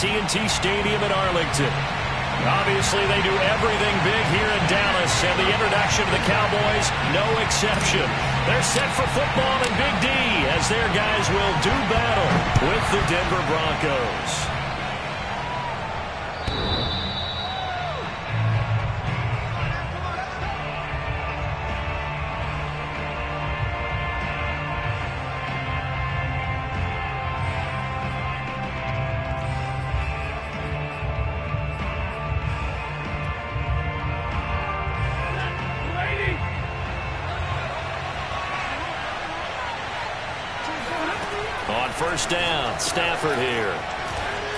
AT&T Stadium in Arlington. Obviously, they do everything big here in Dallas, and the introduction of the Cowboys, no exception. They're set for football in Big D as their guys will do battle with the Denver Broncos. On first down, Stafford here.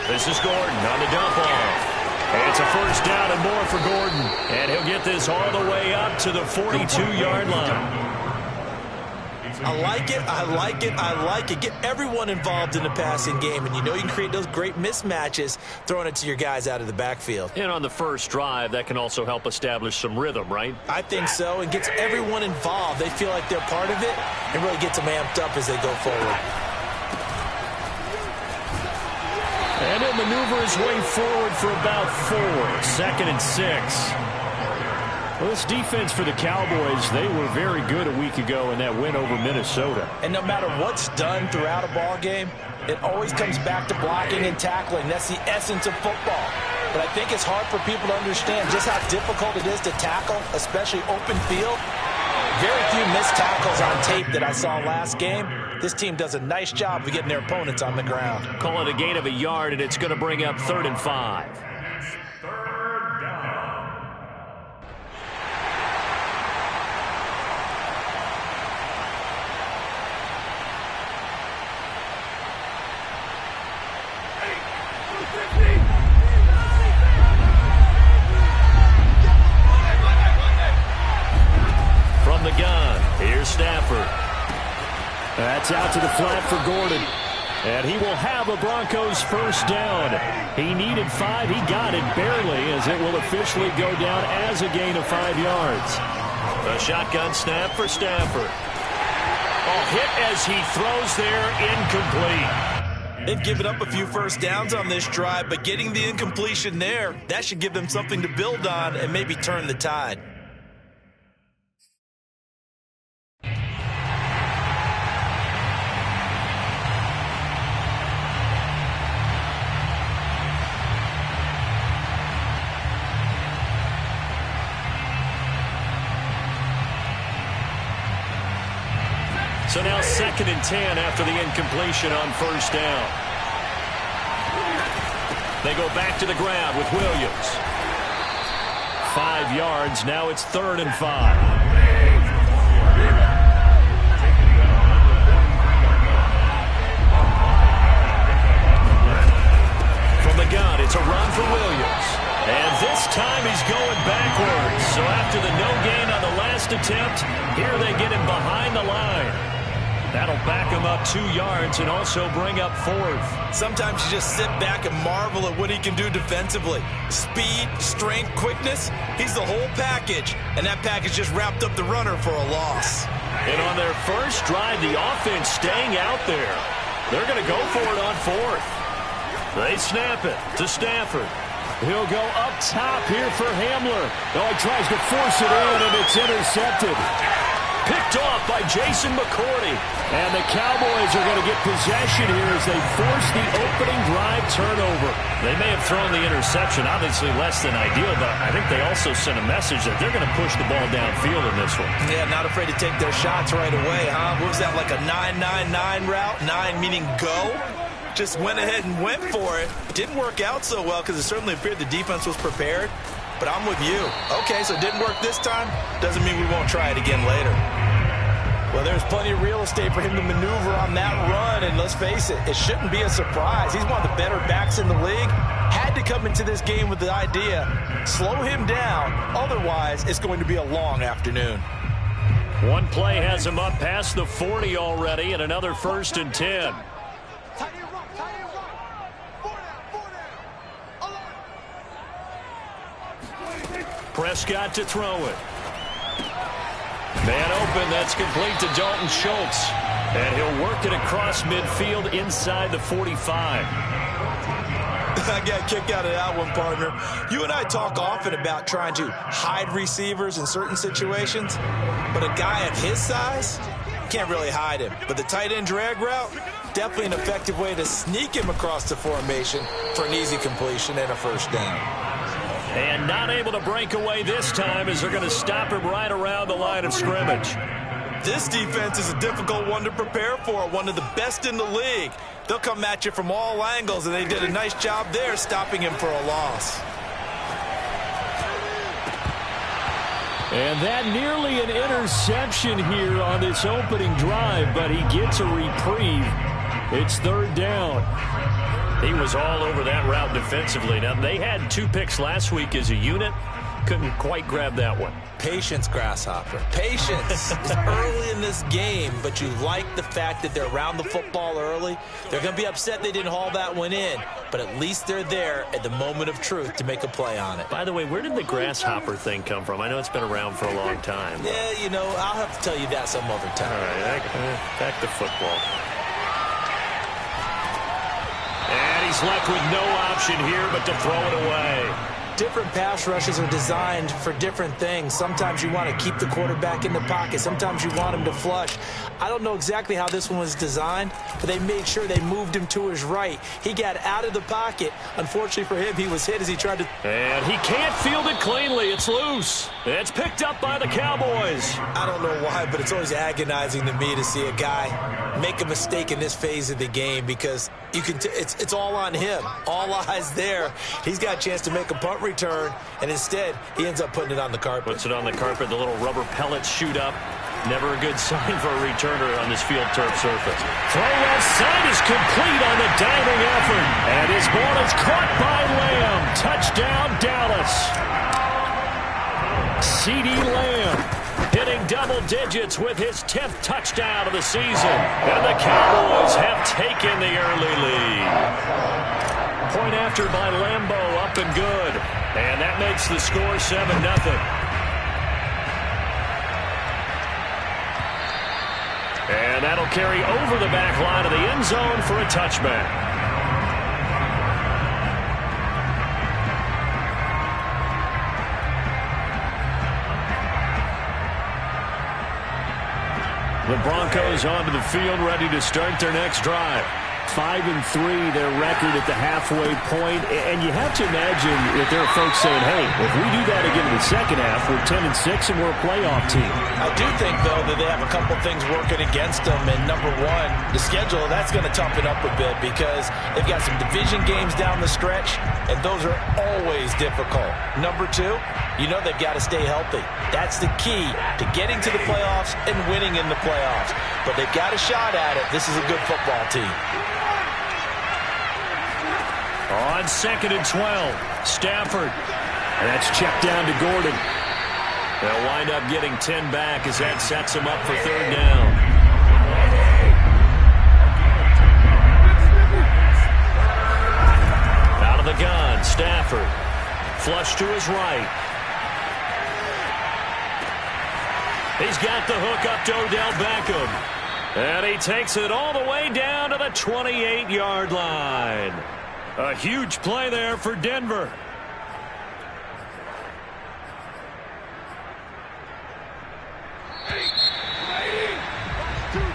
This is Gordon on the dump off. It's a first down and more for Gordon. And he'll get this all the way up to the 42-yard line. I like it, I like it, I like it. Get everyone involved in the passing game, and you know you can create those great mismatches throwing it to your guys out of the backfield. And on the first drive, that can also help establish some rhythm, right? I think so, and gets everyone involved. They feel like they're part of it and really gets them amped up as they go forward. And he'll maneuver his way forward for about 4. 2nd and 6. Well, this defense for the Cowboys, they were very good a week ago in that win over Minnesota. And no matter what's done throughout a ball game, it always comes back to blocking and tackling. That's the essence of football. But I think it's hard for people to understand just how difficult it is to tackle, especially open field. Very few missed tackles on tape that I saw last game. This team does a nice job of getting their opponents on the ground. Call it a gain of a yard, and it's going to bring up 3rd and 5. From the gun, here's Stafford. That's out to the flat for Gordon. And he will have a Broncos first down. He needed 5. He got it barely, as it will officially go down as a gain of 5 yards. A shotgun snap for Stafford. Hit as he throws there, incomplete. They've given up a few first downs on this drive, but getting the incompletion there, that should give them something to build on and maybe turn the tide. So now 2nd and 10 after the incompletion on first down. They go back to the ground with Williams. 5 yards. Now it's 3rd and 5. From the gun, it's a run for Williams. And this time he's going backwards. So after the no gain on the last attempt, here they get him behind the line. That'll back him up 2 yards and also bring up 4th. Sometimes you just sit back and marvel at what he can do defensively. Speed, strength, quickness, he's the whole package. And that package just wrapped up the runner for a loss. And on their first drive, the offense staying out there. They're going to go for it on 4th. They snap it to Stafford. He'll go up top here for Hamler. Oh, he tries to force it in, and it's intercepted. Picked off by Jason McCourty. And the Cowboys are going to get possession here as they force the opening drive turnover. They may have thrown the interception, obviously less than ideal, but I think they also sent a message that they're going to push the ball downfield in this one. Yeah, not afraid to take their shots right away, huh? What was that, like a 9-9-9 route? 9 meaning go? Just went ahead and went for it. Didn't work out so well because it certainly appeared the defense was prepared. But I'm with you. Okay, so it didn't work this time. Doesn't mean we won't try it again later. Well, there's plenty of real estate for him to maneuver on that run. And let's face it, it shouldn't be a surprise. He's one of the better backs in the league. Had to come into this game with the idea, slow him down. Otherwise, it's going to be a long afternoon. One play has him up past the 40 already, and another 1st and 10. Prescott to throw it. Man open, that's complete to Dalton Schultz. And he'll work it across midfield inside the 45. I got a kick out of that one, partner. You and I talk often about trying to hide receivers in certain situations, but a guy of his size can't really hide him. But the tight end drag route, definitely an effective way to sneak him across the formation for an easy completion and a first down. And not able to break away this time as they're going to stop him right around the line of scrimmage. This defense is a difficult one to prepare for, one of the best in the league. They'll come at you from all angles, and they did a nice job there stopping him for a loss. And that nearly an interception here on this opening drive, but he gets a reprieve. It's third down. He was all over that route defensively. Now, they had 2 picks last week as a unit. Couldn't quite grab that one. Patience, Grasshopper. Patience. It's early in this game, but you like the fact that they're around the football early. They're going to be upset they didn't haul that one in, but at least they're there at the moment of truth to make a play on it. By the way, where did the grasshopper thing come from? I know it's been around for a long time. Yeah, you know, I'll have to tell you that some other time. All right, back to football. And he's left with no option here but to throw it away. Different pass rushes are designed for different things. Sometimes you want to keep the quarterback in the pocket. Sometimes you want him to flush. I don't know exactly how this one was designed, but they made sure they moved him to his right. He got out of the pocket. Unfortunately for him, he was hit as he tried to... And he can't field it cleanly. It's loose. It's picked up by the Cowboys. I don't know why, but it's always agonizing to me to see a guy make a mistake in this phase of the game because you can it's all on him. All eyes there. He's got a chance to make a punt return, and instead, he ends up putting it on the carpet. Puts it on the carpet. The little rubber pellets shoot up. Never a good sign for a returner on this field turf surface. Throw left side is complete on the diving effort. And his ball is caught by Lamb. Touchdown, Dallas. CeeDee Lamb hitting double digits with his 10th touchdown of the season. And the Cowboys have taken the early lead. Point after by Lambeau, up and good. And that makes the score 7-0. And that'll carry over the back line of the end zone for a touchback. The Broncos onto the field, ready to start their next drive. 5-3, their record at the halfway point. And you have to imagine that there are folks saying, hey, if we do that again in the second half, we're 10-6 and we're a playoff team. I do think, though, that they have a couple things working against them. And number one, the schedule, that's going to toughen up a bit because they've got some division games down the stretch, and those are always difficult. Number two, you know they've got to stay healthy. That's the key to getting to the playoffs and winning in the playoffs. But they've got a shot at it. This is a good football team. On 2nd and 12, Stafford. And that's checked down to Gordon. They'll wind up getting 10 back as that sets him up for third down. Out of the gun, Stafford. Flush to his right. He's got the hook up to Odell Beckham. And he takes it all the way down to the 28-yard line. A huge play there for Denver.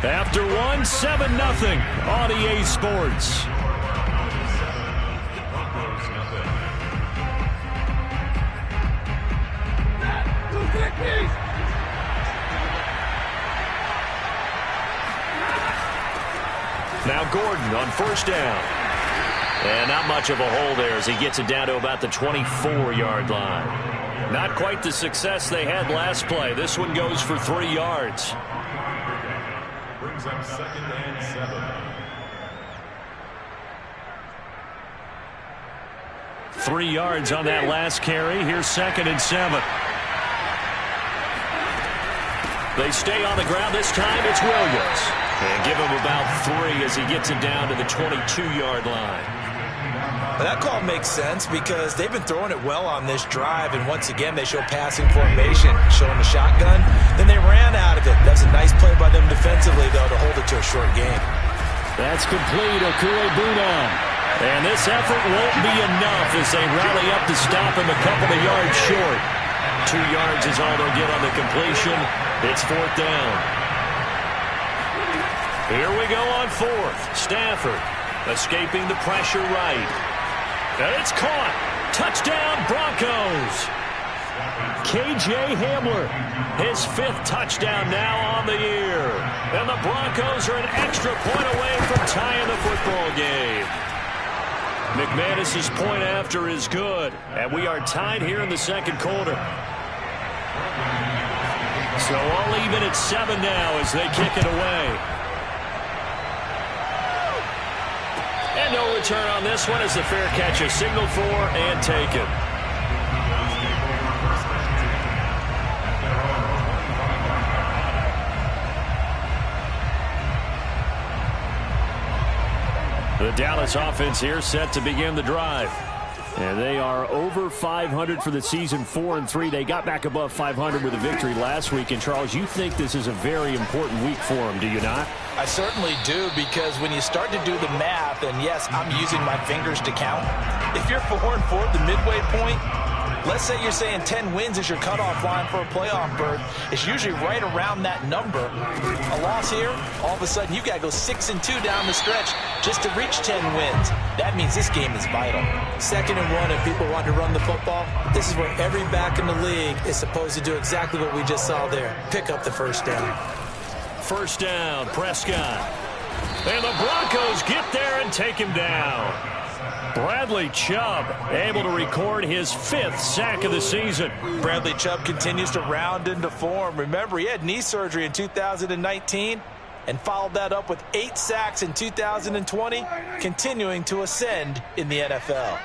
After one, 7-0 on EA Sports. Now Gordon on first down. And not much of a hole there as he gets it down to about the 24-yard line. Not quite the success they had last play. This one goes for 3 yards. Brings up 2nd and 7. 3 yards on that last carry. Here's 2nd and 7. They stay on the ground. This time it's Williams. And give him about 3 as he gets it down to the 22-yard line. That call makes sense because they've been throwing it well on this drive, and once again they show passing formation, showing the shotgun. Then they ran out of it. That's a nice play by them defensively, though, to hold it to a short game. That's complete. Okue Bunam. And this effort won't be enough as they rally up to stop him a couple of yards short. 2 yards is all they'll get on the completion. It's 4th down. Here we go on 4th. Stafford escaping the pressure right. And it's caught. Touchdown, Broncos. K.J. Hamler, his 5th touchdown now on the year. And the Broncos are an extra point away from tying the football game. McManus's point after is good. And we are tied here in the 2nd quarter. So all even at 7 now as they kick it away. And no return on this one as the fair catch is signaled for and taken. The Dallas offense here set to begin the drive. And they are over 500 for the season, 4-3. They got back above 500 with a victory last week. And, Charles, you think this is a very important week for them, do you not? I certainly do, because when you start to do the math, and yes, I'm using my fingers to count. If you're 4-4 at the midway point, let's say you're saying 10 wins is your cutoff line for a playoff berth. It's usually right around that number. A loss here, all of a sudden you got to go 6-2 down the stretch just to reach 10 wins. That means this game is vital. 2nd and 1, if people want to run the football, this is where every back in the league is supposed to do exactly what we just saw there. Pick up the 1st down. 1st down, Prescott. And the Broncos get there and take him down. Bradley Chubb able to record his 5th sack of the season. Bradley Chubb continues to round into form. Remember, he had knee surgery in 2019 and followed that up with 8 sacks in 2020, continuing to ascend in the NFL.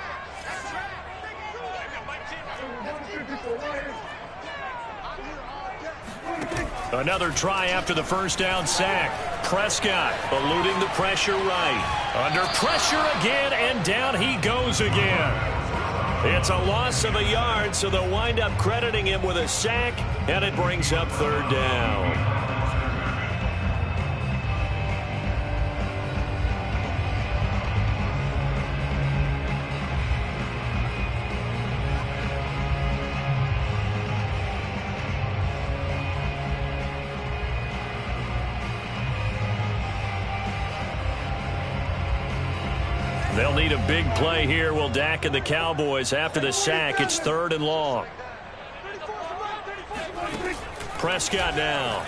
Another try after the 1st down sack. Prescott eluding the pressure right. Under pressure again, and down he goes again. It's a loss of a yard, so they'll wind up crediting him with a sack, and it brings up 3rd down. They'll need a big play here, will Dak and the Cowboys. After the sack, it's 3rd and long. Prescott now.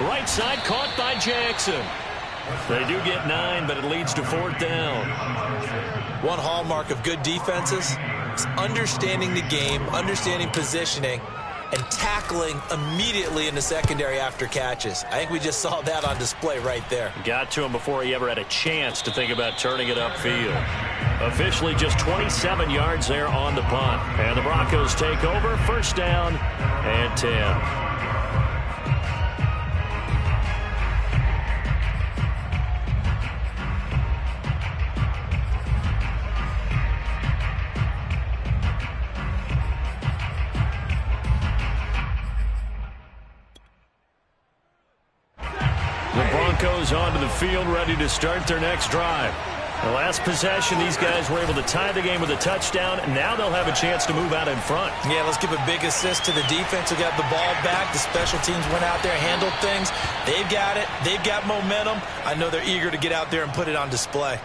Right side caught by Jackson. They do get 9, but it leads to 4th down. One hallmark of good defenses is understanding the game, understanding positioning, and tackling immediately in the secondary after catches. I think we just saw that on display right there. Got to him before he ever had a chance to think about turning it upfield. Officially just 27 yards there on the punt. And the Broncos take over, 1st down and 10. Broncos onto the field, ready to start their next drive. The last possession, these guys were able to tie the game with a touchdown. Now they'll have a chance to move out in front. Yeah, let's give a big assist to the defense who got the ball back. The special teams went out there, handled things. They've got it. They've got momentum. I know they're eager to get out there and put it on display.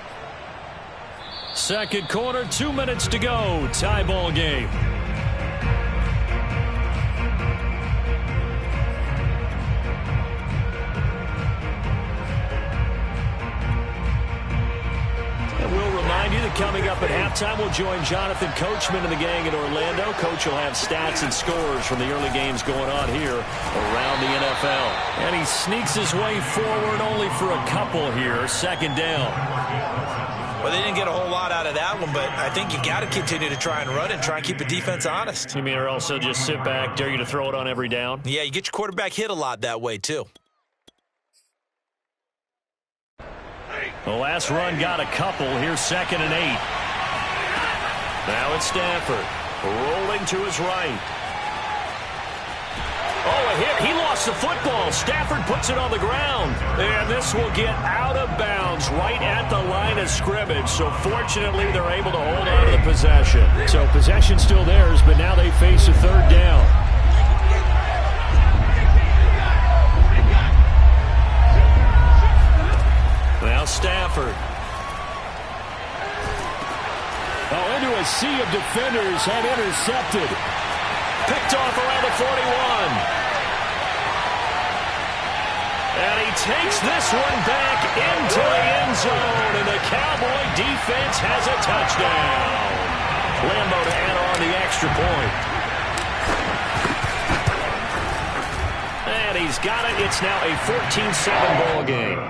2nd quarter, 2 minutes to go. Tie ball game. Coming up at halftime, we'll join Jonathan Coachman and the gang in Orlando. Coach will have stats and scores from the early games going on here around the NFL. And he sneaks his way forward only for a couple here. 2nd down. Well, they didn't get a whole lot out of that one, but I think you got to continue to try and run and try and keep the defense honest. You mean or also just sit back, dare you to throw it on every down? Yeah, you get your quarterback hit a lot that way, too. The last run got a couple. Here's 2nd and 8. Now it's Stafford rolling to his right. Oh, a hit. He lost lost the football. Stafford puts it on the ground. And this will get out of bounds right at the line of scrimmage. So fortunately, they're able to hold on to the possession. So possession still theirs, but now they face a third down. Now Stafford. Oh, into a sea of defenders and intercepted. Picked off around the 41. And he takes this one back into the end zone. And the Cowboy defense has a touchdown. Lambo to add on the extra point. And he's got it. It's now a 14-7 ball game.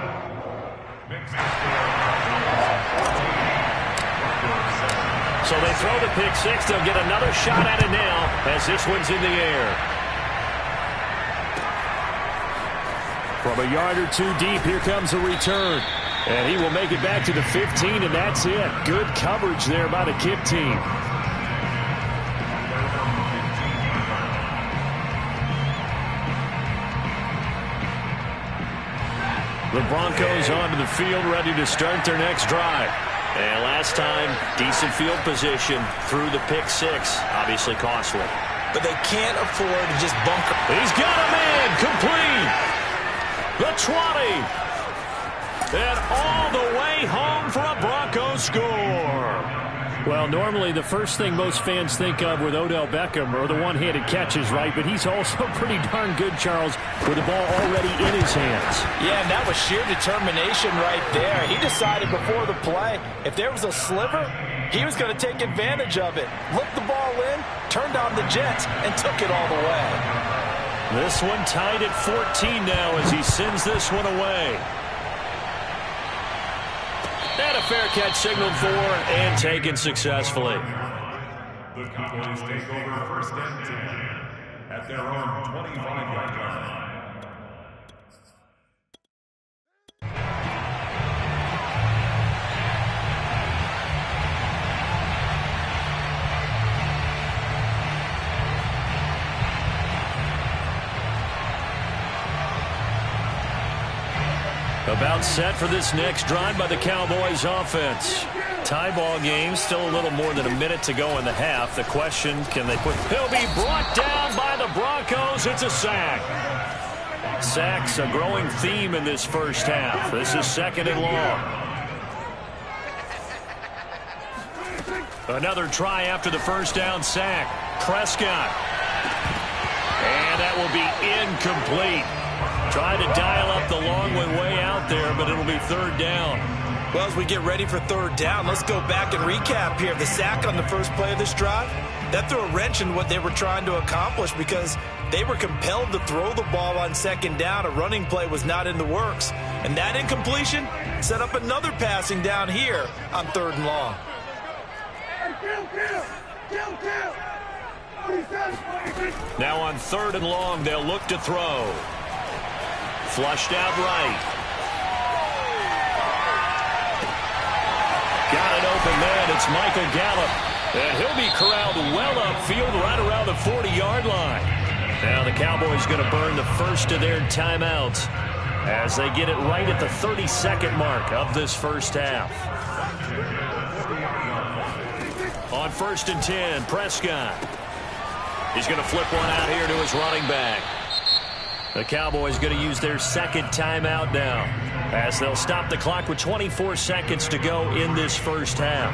So they throw the pick six. They'll get another shot at it now as this one's in the air. From a yard or two deep, here comes a return. And he will make it back to the 15, and that's it. Good coverage there by the kick team. The Broncos onto the field, ready to start their next drive. And last time, decent field position through the pick six. Obviously costly. But they can't afford to just bunker. He's got a man complete. The 20. And all the way home for a Broncos score. Well, normally the first thing most fans think of with Odell Beckham are the one-handed catches, right? But he's also pretty darn good, Charles, with the ball already in his hands. Yeah, and that was sheer determination right there. He decided before the play, if there was a sliver, he was going to take advantage of it. Looked the ball in, turned on the jets, and took it all the way. This one tied at 14 now as he sends this one away. And a fair catch signaled for and taken successfully. The Cowboys take over first and 10 at their own 25-yard line. About set for this next drive by the Cowboys offense. Tie ball game, still a little more than a minute to go in the half. The question, can they put... He'll be brought down by the Broncos. It's a sack. Sacks a growing theme in this first half. This is second and long. Another try after the first down sack. Prescott. And that will be incomplete. Tried to dial up the long way out there, but it'll be third down. Well, as we get ready for third down, let's go back and recap here. The sack on the first play of this drive, that threw a wrench in what they were trying to accomplish because they were compelled to throw the ball on second down. A running play was not in the works. And that incompletion set up another passing down here on third and long. Now on third and long, they'll look to throw. Flushed out right. Got an open man. It's Michael Gallup. And he'll be corralled well upfield right around the 40-yard line. Now the Cowboys going to burn the first of their timeouts as they get it right at the 32nd mark of this first half. On first and 10, Prescott. He's going to flip one out here to his running back. The Cowboys going to use their second timeout now as they'll stop the clock with 24 seconds to go in this first half.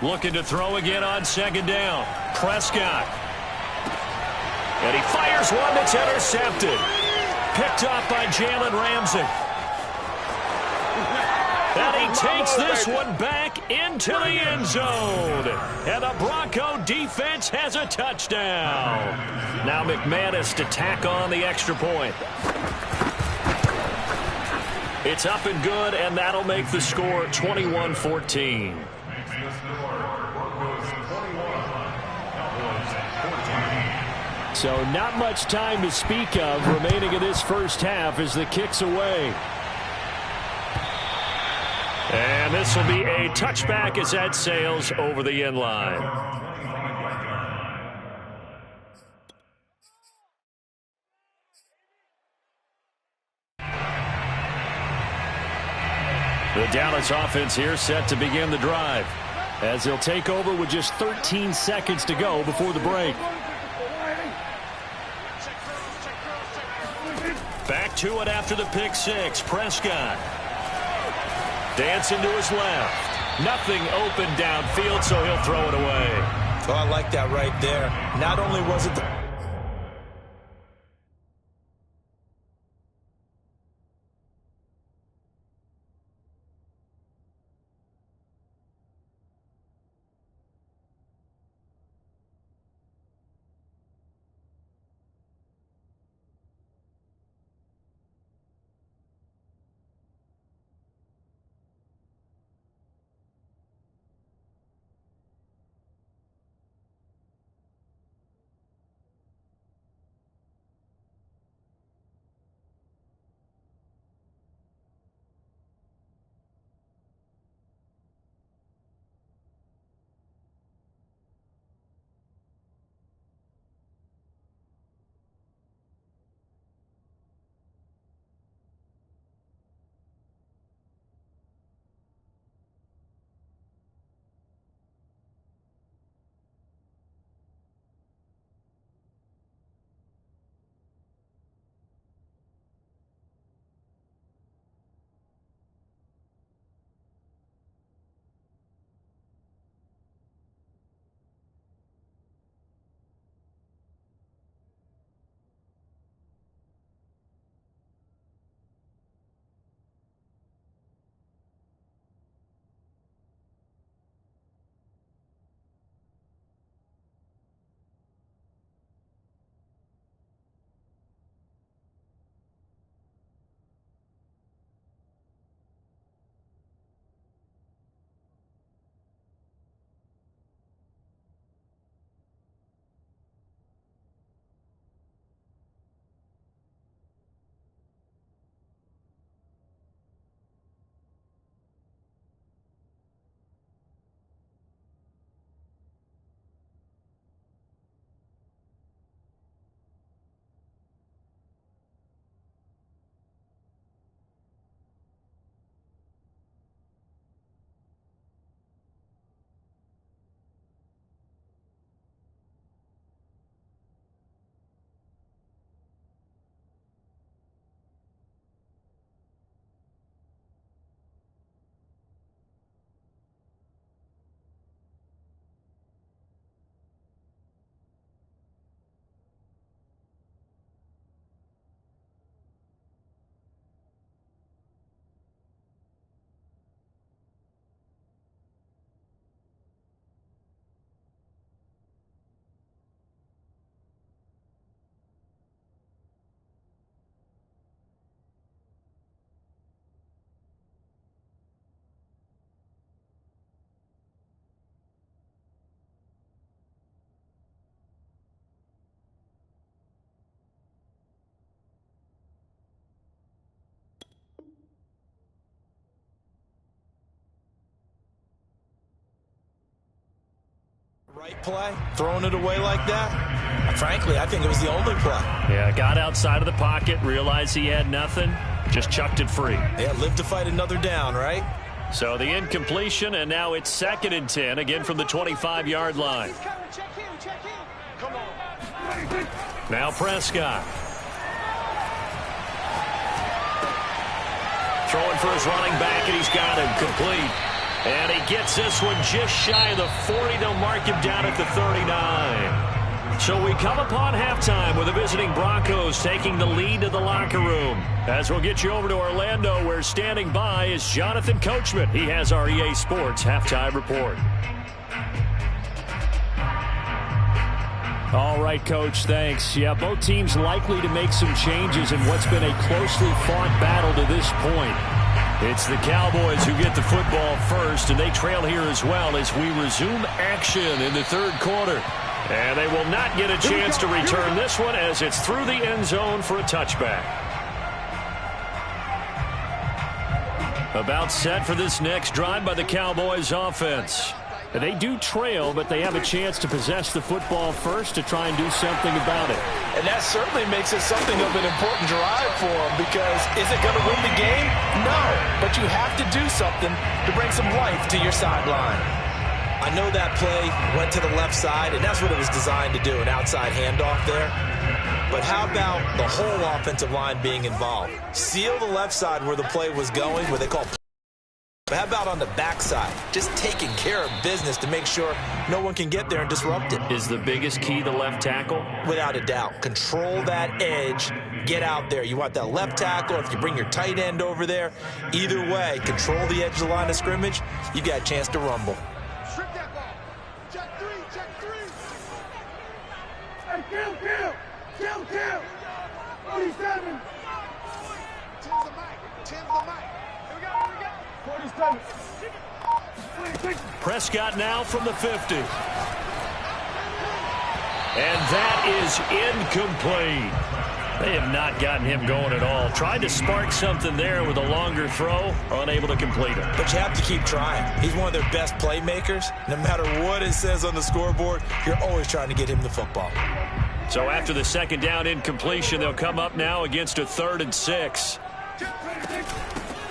Looking to throw again on second down. Prescott. And he fires one that's intercepted. Picked off by Jalen Ramsey. And he takes this one back into the end zone. And the Bronco defense has a touchdown. Now McManus to tack on the extra point. It's up and good, and that'll make the score 21-14. So not much time to speak of remaining in this first half as the kick's away. And this will be a touchback as that sails over the end line. The Dallas offense here set to begin the drive as they'll take over with just 13 seconds to go before the break. Back to it after the pick six. Prescott. Dancing to his left. Nothing open downfield, so he'll throw it away. Oh, I like that right there. Not only was it the right play, throwing it away like that? Frankly, I think it was the only play. Yeah, got outside of the pocket, realized he had nothing, just chucked it free. Yeah, live to fight another down, right? So the incompletion, and now it's 2nd and 10, again from the 25-yard line. Now Prescott. Throwing for his running back, and he's got him complete. And he gets this one just shy of the 40. They'll mark him down at the 39. So we come upon halftime with the visiting Broncos taking the lead to the locker room. As we'll get you over to Orlando, where standing by is Jonathan Coachman. He has our EA Sports halftime report. All right, Coach, thanks. Yeah, both teams likely to make some changes in what's been a closely fought battle to this point. It's the Cowboys who get the football first, and they trail here as well as we resume action in the 3rd quarter. And they will not get a chance to return this one as it's through the end zone for a touchback. About set for this next drive by the Cowboys offense. They do trail, but they have a chance to possess the football first to try and do something about it. And that certainly makes it something of an important drive for them, because is it going to win the game? No, but you have to do something to bring some life to your sideline. I know that play went to the left side, and that's what it was designed to do, an outside handoff there. But how about the whole offensive line being involved? Seal the left side where the play was going, where they call. But how about on the backside? Just taking care of business to make sure no one can get there and disrupt it. Is the biggest key the left tackle? Without a doubt. Control that edge. Get out there. You want that left tackle. If you bring your tight end over there, either way, control the edge of the line of scrimmage, you got a chance to rumble. Strip that ball. Check three. Hey, kill. 47. 10's the mic. Here we go. 47. Prescott now from the 50. And that is incomplete. They have not gotten him going at all. Tried to spark something there with a longer throw, unable to complete it. But you have to keep trying. He's one of their best playmakers. No matter what it says on the scoreboard, you're always trying to get him the football. So after the second down incompletion, they'll come up now against a 3rd and 6.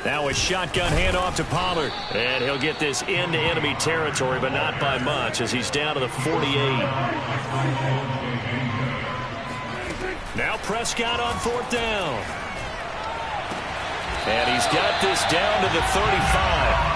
Now a shotgun handoff to Pollard. And he'll get this into enemy territory, but not by much, as he's down to the 48. Now Prescott on 4th down. And he's got this down to the 35.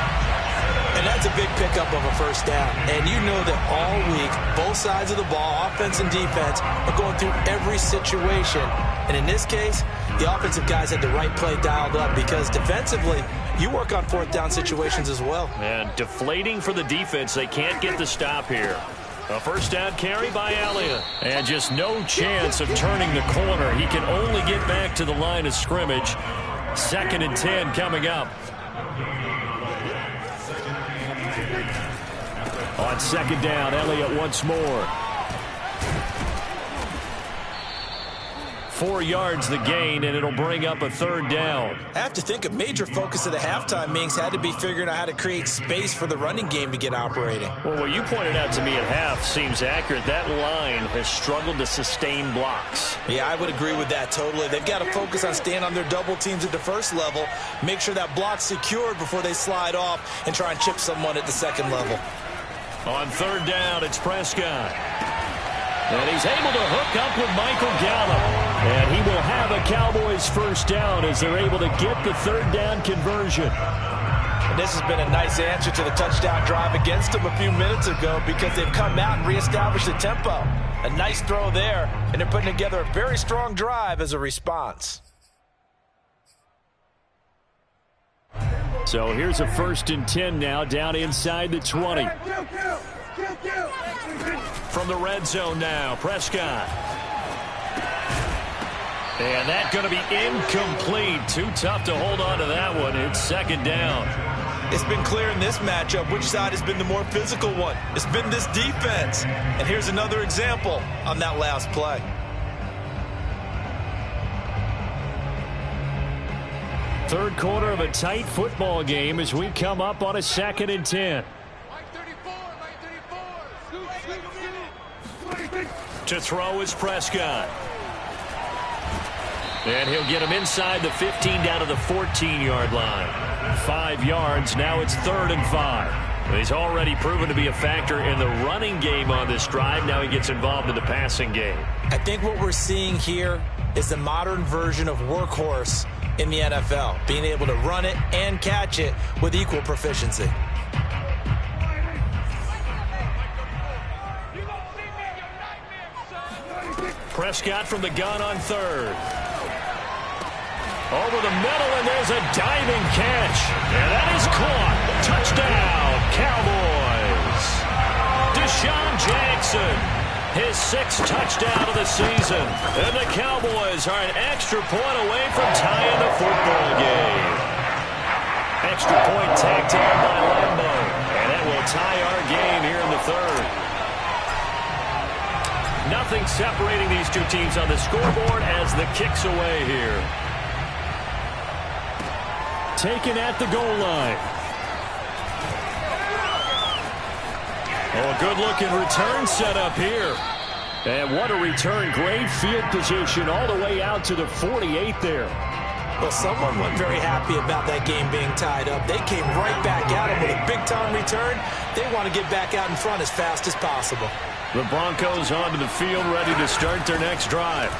And that's a big pickup of a first down. And you know that all week, both sides of the ball, offense and defense, are going through every situation. And in this case, the offensive guys had the right play dialed up, because defensively, you work on 4th down situations as well. And deflating for the defense. They can't get the stop here. A first down carry by Elliott. And just no chance of turning the corner. He can only get back to the line of scrimmage. 2nd and 10 coming up. On 2nd down, Elliott once more. 4 yards the gain, and it'll bring up a 3rd down. I have to think a major focus of the halftime meetings had to be figuring out how to create space for the running game to get operating. Well, what you pointed out to me at half seems accurate. That line has struggled to sustain blocks. Yeah, I would agree with that totally. They've got to focus on staying on their double teams at the first level, make sure that block's secured before they slide off and try and chip someone at the second level. On 3rd down, it's Prescott. And he's able to hook up with Michael Gallup. And he will have a Cowboys first down as they're able to get the 3rd down conversion. And this has been a nice answer to the touchdown drive against them a few minutes ago, because they've come out and reestablished the tempo. A nice throw there, and they're putting together a very strong drive as a response. So here's a 1st and 10 now, down inside the 20. From the red zone now, Prescott. And that's going to be incomplete. Too tough to hold on to that one. It's 2nd down. It's been clear in this matchup which side has been the more physical one. It's been this defense. And here's another example on that last play. Third quarter of a tight football game as we come up on a 2nd and 10. To throw is Prescott. And he'll get him inside the 15 down to the 14-yard line. 5 yards. Now it's 3rd and 5. He's already proven to be a factor in the running game on this drive. Now he gets involved in the passing game. I think what we're seeing here is the modern version of workhorse in the NFL, being able to run it and catch it with equal proficiency. Prescott from the gun on 3rd. Over the middle, and there's a diving catch. And that is caught. Touchdown, Cowboys. Deshaun Jackson, his 6th touchdown of the season. And the Cowboys are an extra point away from tying the football game. Extra point tacked on by Lambo. And that will tie our game here in the 3rd. Nothing separating these two teams on the scoreboard as the kick's away here. taken at the goal line. Oh, a good-looking return set up here. And what a return. Great field position all the way out to the 48 there. Well, someone wasn't very happy about that game being tied up. They came right back at him with a big-time return. They want to get back out in front as fast as possible. The Broncos onto the field, ready to start their next drive.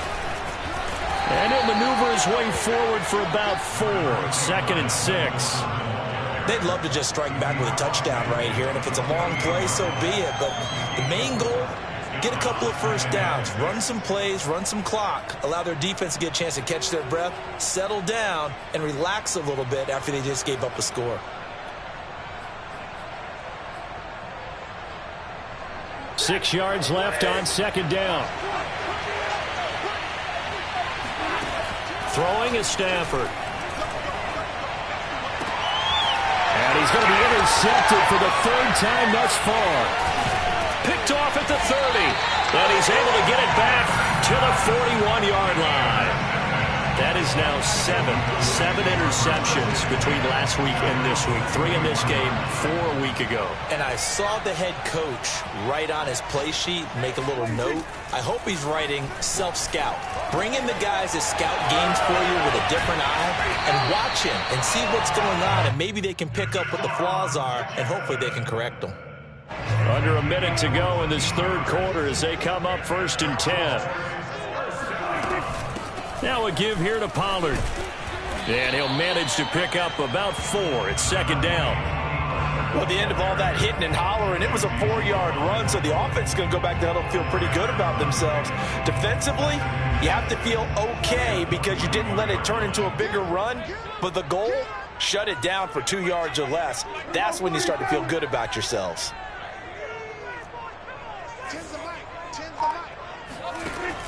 And he'll maneuver his way forward for about 4. 2nd and 6. They'd love to just strike back with a touchdown right here, and if it's a long play, so be it. But the main goal, get a couple of first downs, run some plays, run some clock, allow their defense to get a chance to catch their breath, settle down, and relax a little bit after they just gave up a score. Six yards left on 2nd down. Throwing is Stafford. And he's going to be intercepted for the 3rd time thus far. Picked off at the 30. And he's able to get it back to the 41-yard line. That is now 7 interceptions between last week and this week. 3 in this game, 4 a week ago. And I saw the head coach write on his play sheet, make a little note. I hope he's writing self-scout. Bring in the guys that scout games for you with a different eye and watch him and see what's going on, and maybe they can pick up what the flaws are, and hopefully they can correct them. Under a minute to go in this 3rd quarter as they come up 1st and 10. Now a give here to Pollard. And he'll manage to pick up about 4. It's 2nd down. Well, at the end of all that hitting and hollering, it was a 4-yard run, so the offense is going to go back there and feel pretty good about themselves. Defensively, you have to feel okay because you didn't let it turn into a bigger run, but the goal, shut it down for 2 yards or less. That's when you start to feel good about yourselves.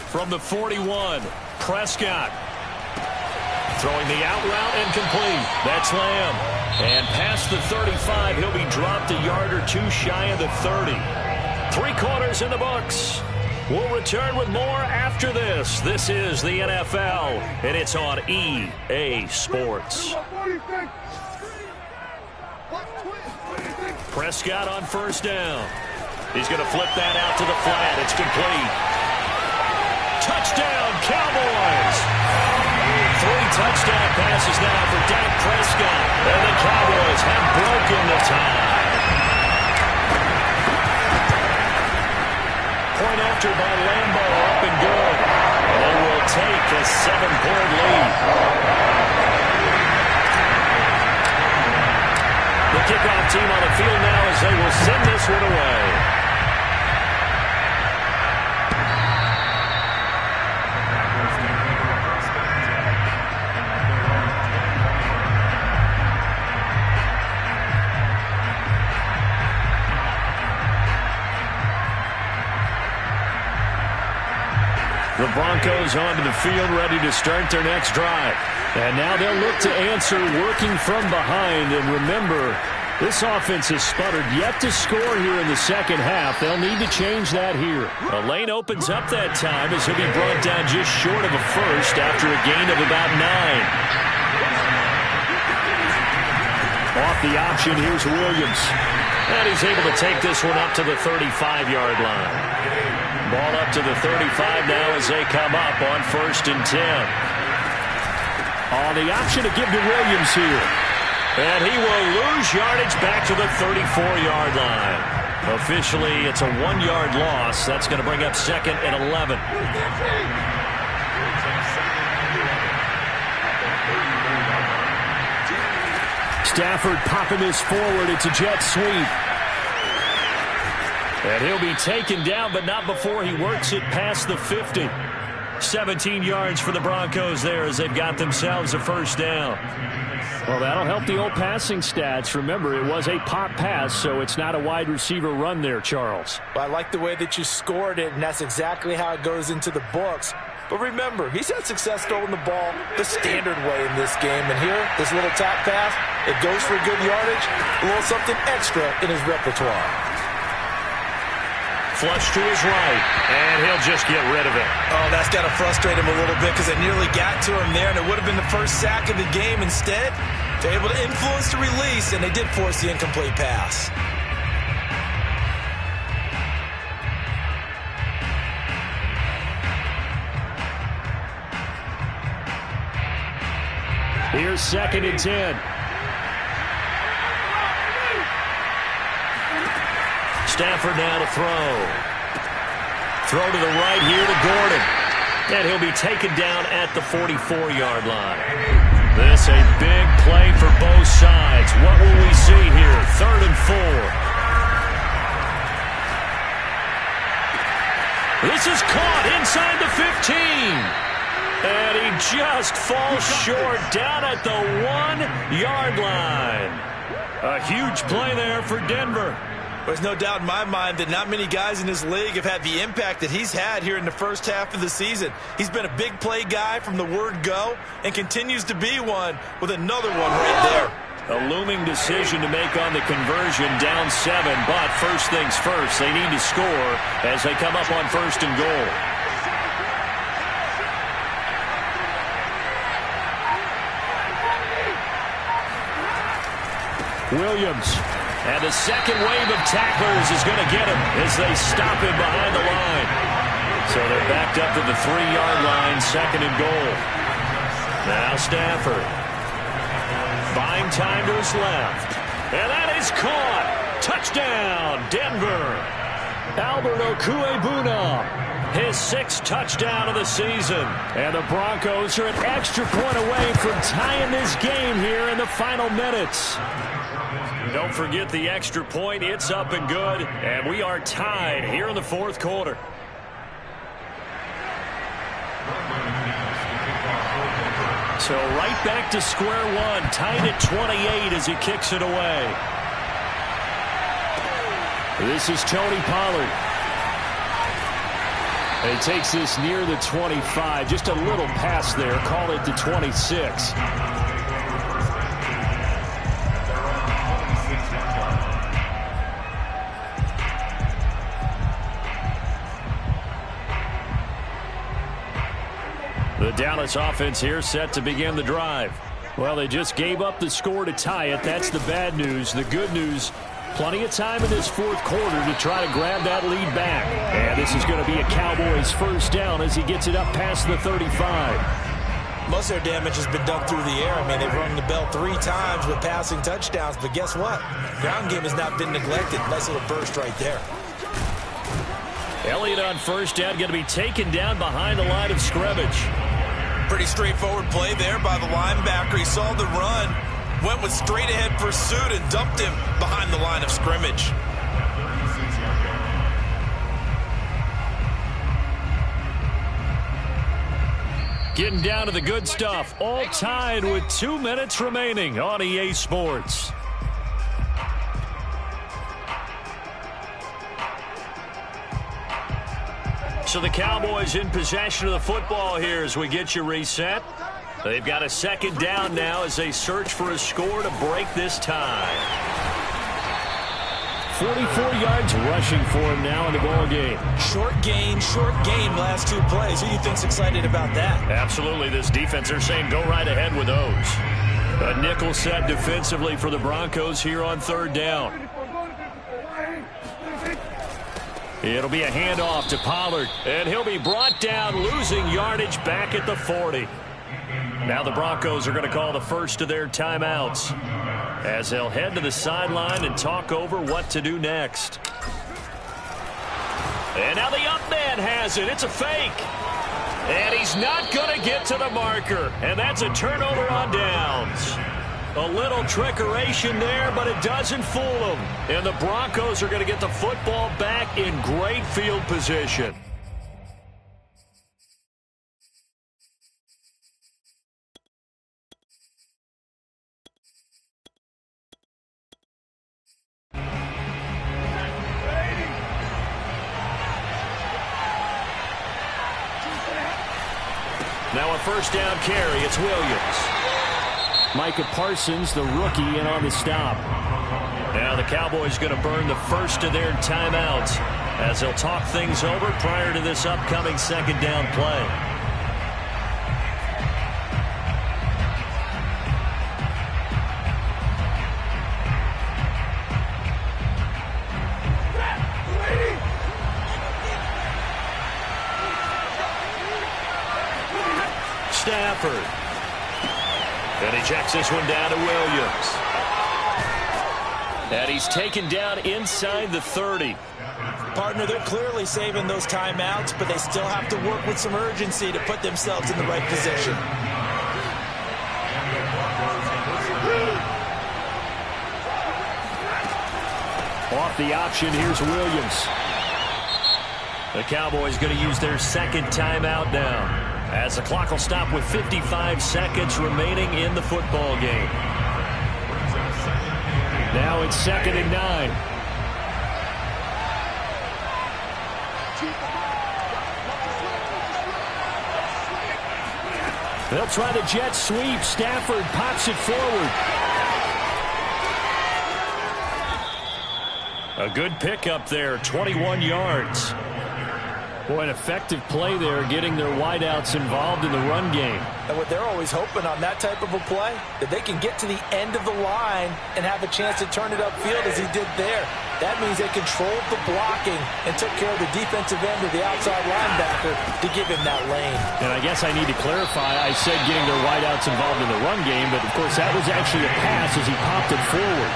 From the 41, Prescott. Throwing the out route and complete. That's Lamb. And past the 35, he'll be dropped a yard or 2 shy of the 30. 3 quarters in the books. We'll return with more after this. This is the NFL, and it's on EA Sports. Prescott on 1st down. He's going to flip that out to the flat. It's complete. Touchdown, Cowboys! 3 touchdown passes now for Dak Prescott. And the Cowboys have broken the tie. Point after by Lambeau, up and good. They will take a 7-point lead. The kickoff team on the field now as they will send this one away. The Broncos onto the field, ready to start their next drive. And now they'll look to answer working from behind. And remember, this offense has sputtered yet to score here in the 2nd half. They'll need to change that here. A lane opens up that time as he'll be brought down just short of a first after a gain of about 9. Off the option, here's Williams. And he's able to take this one up to the 35-yard line. Ball up to the 35 now as they come up on 1st and 10. The option to give to Williams here. And he will lose yardage back to the 34-yard line. Officially, it's a 1-yard loss. That's going to bring up 2nd and 11. Stafford popping this forward. It's a jet sweep. And he'll be taken down, but not before he works it past the 50. 17 yards for the Broncos there as they've got themselves a 1st down. Well, that'll help the old passing stats. Remember, it was a pop pass, so it's not a wide receiver run there, Charles. Well, I like the way that you scored it, and that's exactly how it goes into the books. But remember, he's had success throwing the ball the standard way in this game. And here, this little top pass, it goes for good yardage, a little something extra in his repertoire. Flush to his right, and he'll just get rid of it. Oh, that's got to frustrate him a little bit because they nearly got to him there, and it would have been the first sack of the game. Instead, they're able to influence the release, and they did force the incomplete pass. Here's 2nd and 10. Stafford now to throw. Throw to the right here to Gordon. And he'll be taken down at the 44-yard line. This a big play for both sides. What will we see here? 3rd and 4. This is caught inside the 15. And he just falls short down at the 1-yard line. A huge play there for Denver. There's no doubt in my mind that not many guys in this league have had the impact that he's had here in the first half of the season. He's been a big play guy from the word go and continues to be one with another one right there. A looming decision to make on the conversion, down 7, but first things first, they need to score as they come up on 1st and goal. Williams. And the second wave of tacklers is going to get him as they stop him behind the line. So they're backed up to the 3-yard line, 2nd and goal. Now Stafford. Buying time to his left. And that is caught. Touchdown, Denver. Albert Okwuegbunam. His 6th touchdown of the season. And the Broncos are an extra point away from tying this game here in the final minutes. Don't forget the extra point. It's up and good. And we are tied here in the 4th quarter. So right back to square one. Tied at 28 as he kicks it away. This is Tony Pollard. He takes this near the 25. Just a little pass there. Call it the 26. The Dallas offense here set to begin the drive. Well, they just gave up the score to tie it. That's the bad news. The good news, plenty of time in this 4th quarter to try to grab that lead back. And this is going to be a Cowboys first down as he gets it up past the 35. Most of their damage has been done through the air. I mean, they've rung the bell 3 times with passing touchdowns. But guess what? Ground game has not been neglected. Nice little burst right there. Elliott on first down, going to be taken down behind the line of scrimmage. Pretty straightforward play there by the linebacker. He saw the run, went with straight-ahead pursuit, and dumped him behind the line of scrimmage. Getting down to the good stuff. All tied with 2 minutes remaining on EA Sports. So the Cowboys in possession of the football here as we get you reset. They've got a 2nd down now as they search for a score to break this tie. 44 yards rushing for him now in the ball game. Short game last 2 plays. Who do you think's excited about that? Absolutely. This defense, they're saying go right ahead with those. A nickel set defensively for the Broncos here on 3rd down. It'll be a handoff to Pollard, and he'll be brought down, losing yardage back at the 40. Now the Broncos are going to call the first of their timeouts as they'll head to the sideline and talk over what to do next. And now the up man has it. It's a fake. And he's not going to get to the marker, and that's a turnover on downs. A little trickeration there, but it doesn't fool them. And the Broncos are going to get the football back in great field position. Now a first down carry. It's Williams. Micah Parsons, the rookie, in on the stop. Now the Cowboys going to burn the first of their timeouts as they'll talk things over prior to this upcoming second down play. Stafford. And he checks this one down to Williams. And he's taken down inside the 30. Partner, they're clearly saving those timeouts, but they still have to work with some urgency to put themselves in the right position. Off the option, here's Williams. The Cowboys going to use their second timeout now, as the clock will stop with 55 seconds remaining in the football game. Now it's 2nd and 9. They'll try the jet sweep. Stafford pops it forward. A good pickup there, 21 yards. Boy, an effective play there, getting their wideouts involved in the run game. And what they're always hoping on that type of a play, that they can get to the end of the line and have a chance to turn it upfield as he did there. That means they controlled the blocking and took care of the defensive end of the outside linebacker to give him that lane. And I guess I need to clarify, I said getting their wideouts involved in the run game, but of course that was actually a pass as he popped it forward.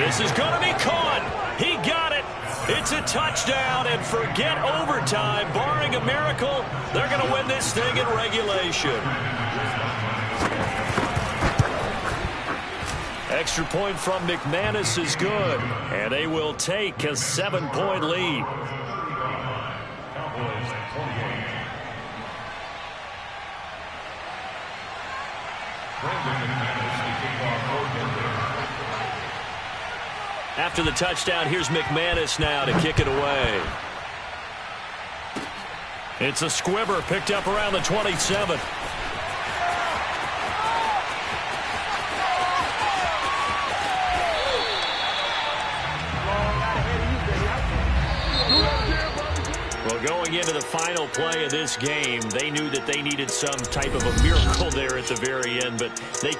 This is going to be caught. He got it. It's a touchdown, and forget overtime. Barring a miracle, they're going to win this thing in regulation. Extra point from McManus is good, and they will take a 7-point lead. After the touchdown, here's McManus now to kick it away. It's a squibber picked up around the 27. Well, going into the final play of this game, they knew that they needed some type of a miracle there at the very end, but they